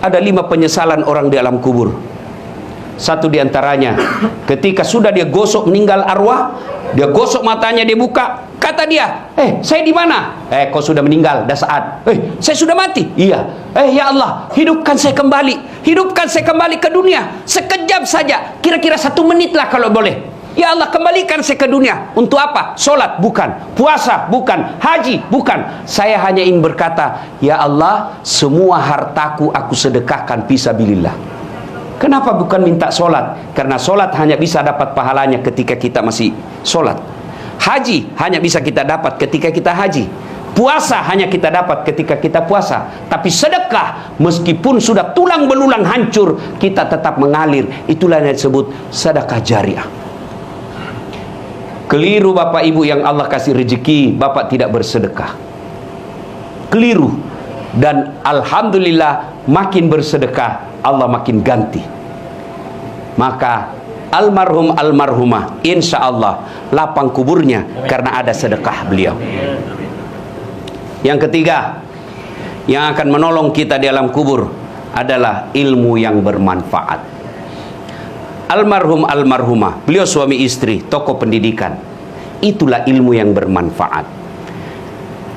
ada 5 penyesalan orang di alam kubur. Satu diantaranya, ketika sudah dia gosok meninggal arwah, dia gosok matanya, dia buka, kata dia, saya di mana? Kau sudah meninggal, dah saat. Saya sudah mati. Iya. Ya Allah, hidupkan saya kembali ke dunia sekejap saja, kira-kira 1 menit lah kalau boleh. Ya Allah, kembalikan saya ke dunia. Untuk apa? Solat bukan, puasa bukan, haji bukan. Saya hanya ingin berkata, ya Allah, semua hartaku aku sedekahkan fisabilillah. Kenapa bukan minta solat? Karena solat hanya bisa dapat pahalanya ketika kita masih solat. Haji hanya bisa kita dapat ketika kita haji. Puasa hanya kita dapat ketika kita puasa. Tapi sedekah, meskipun sudah tulang belulang hancur, kita tetap mengalir. Itulah yang disebut sedekah jariah. Keliru Bapak Ibu yang Allah kasih rezeki, Bapak tidak bersedekah. Keliru. Dan Alhamdulillah, makin bersedekah, Allah makin ganti. Maka almarhum almarhumah, insya Allah lapang kuburnya karena ada sedekah beliau. Yang ketiga, yang akan menolong kita di alam kubur adalah ilmu yang bermanfaat. Almarhum almarhumah, beliau suami istri, tokoh pendidikan. Itulah ilmu yang bermanfaat.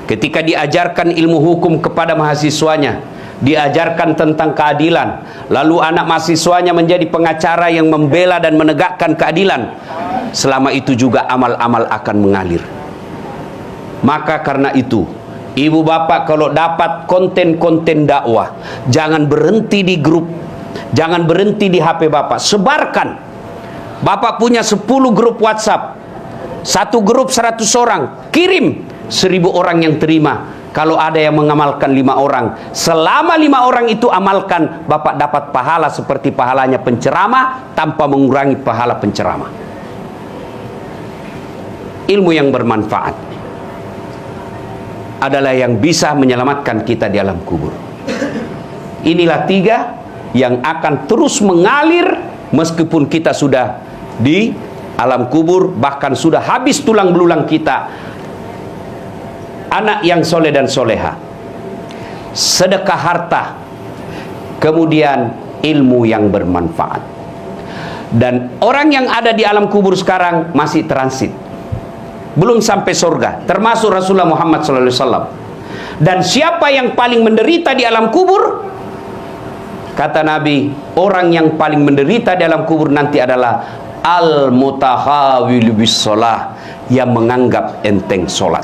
Ketika diajarkan ilmu hukum kepada mahasiswanya, diajarkan tentang keadilan, lalu anak mahasiswanya menjadi pengacara yang membela dan menegakkan keadilan, selama itu juga amal-amal akan mengalir. Maka karena itu, ibu bapak kalau dapat konten-konten dakwah, jangan berhenti di grup, jangan berhenti di HP bapak, sebarkan. Bapak punya 10 grup WhatsApp, satu grup 100 orang, kirim, 1000 orang yang terima. Kalau ada yang mengamalkan 5 orang, selama 5 orang itu amalkan, Bapak dapat pahala seperti pahalanya penceramah tanpa mengurangi pahala penceramah. Ilmu yang bermanfaat adalah yang bisa menyelamatkan kita di alam kubur. Inilah 3 yang akan terus mengalir meskipun kita sudah di alam kubur, bahkan sudah habis tulang belulang kita. Anak yang soleh dan soleha, sedekah harta, kemudian ilmu yang bermanfaat. Dan orang yang ada di alam kubur sekarang masih transit, belum sampai surga, termasuk Rasulullah Muhammad SAW. Dan siapa yang paling menderita di alam kubur? Kata Nabi, orang yang paling menderita di alam kubur nanti adalah al-mutahawil bis sholah, yang menganggap enteng sholat.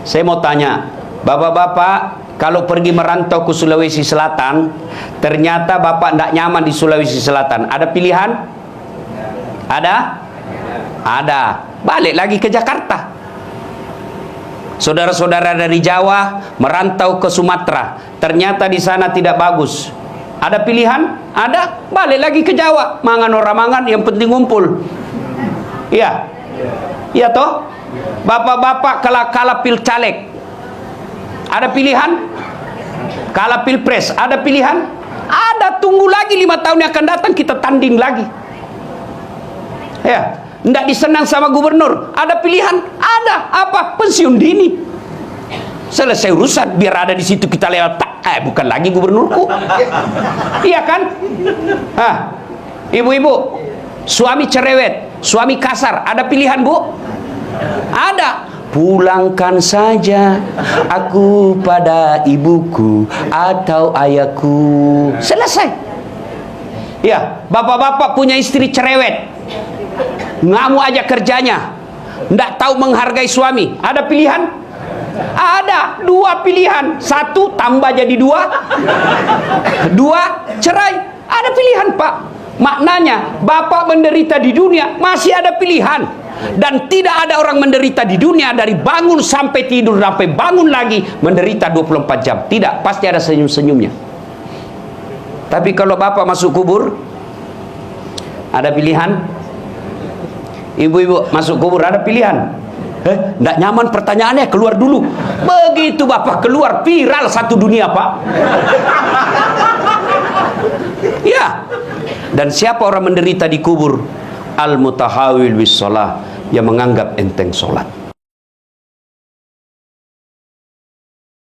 Saya mau tanya, bapak-bapak, kalau pergi merantau ke Sulawesi Selatan, ternyata bapak tidak nyaman di Sulawesi Selatan, ada pilihan? Ada? Ada. Balik lagi ke Jakarta. Saudara-saudara dari Jawa merantau ke Sumatera, ternyata di sana tidak bagus. Ada pilihan? Ada. Balik lagi ke Jawa. Mangan orang mangan, yang penting ngumpul. Iya. Iya toh? Bapak-bapak kalah pil caleg, ada pilihan? Kalah pilpres, ada pilihan? Ada. Tunggu lagi 5 tahun yang akan datang, kita tanding lagi. Ya, tidak disenang sama gubernur, ada pilihan? Ada. Apa? Pensiun dini. Selesai urusan, biar ada di situ kita lewat. Bukan lagi gubernurku. Iya kan? Ibu-ibu, suami cerewet, suami kasar, ada pilihan bu? Ada. Pulangkan saja aku pada ibuku atau ayahku. Selesai. Ya, bapak-bapak punya istri cerewet, ngamuk aja kerjanya, ndak tahu menghargai suami. Ada pilihan? Ada. 2 pilihan. 1 tambah jadi 2, 2 cerai. Ada pilihan pak. Maknanya bapak menderita di dunia masih ada pilihan. Dan tidak ada orang menderita di dunia dari bangun sampai tidur sampai bangun lagi menderita 24 jam. Tidak, pasti ada senyum-senyumnya. Tapi kalau bapak masuk kubur, ada pilihan? Ibu-ibu masuk kubur, ada pilihan? Nggak nyaman pertanyaannya, keluar dulu. Begitu bapak keluar, viral satu dunia pak. Ya. Dan siapa orang menderita di kubur? Al-mutahawil bis sholah, yang menganggap enteng sholat.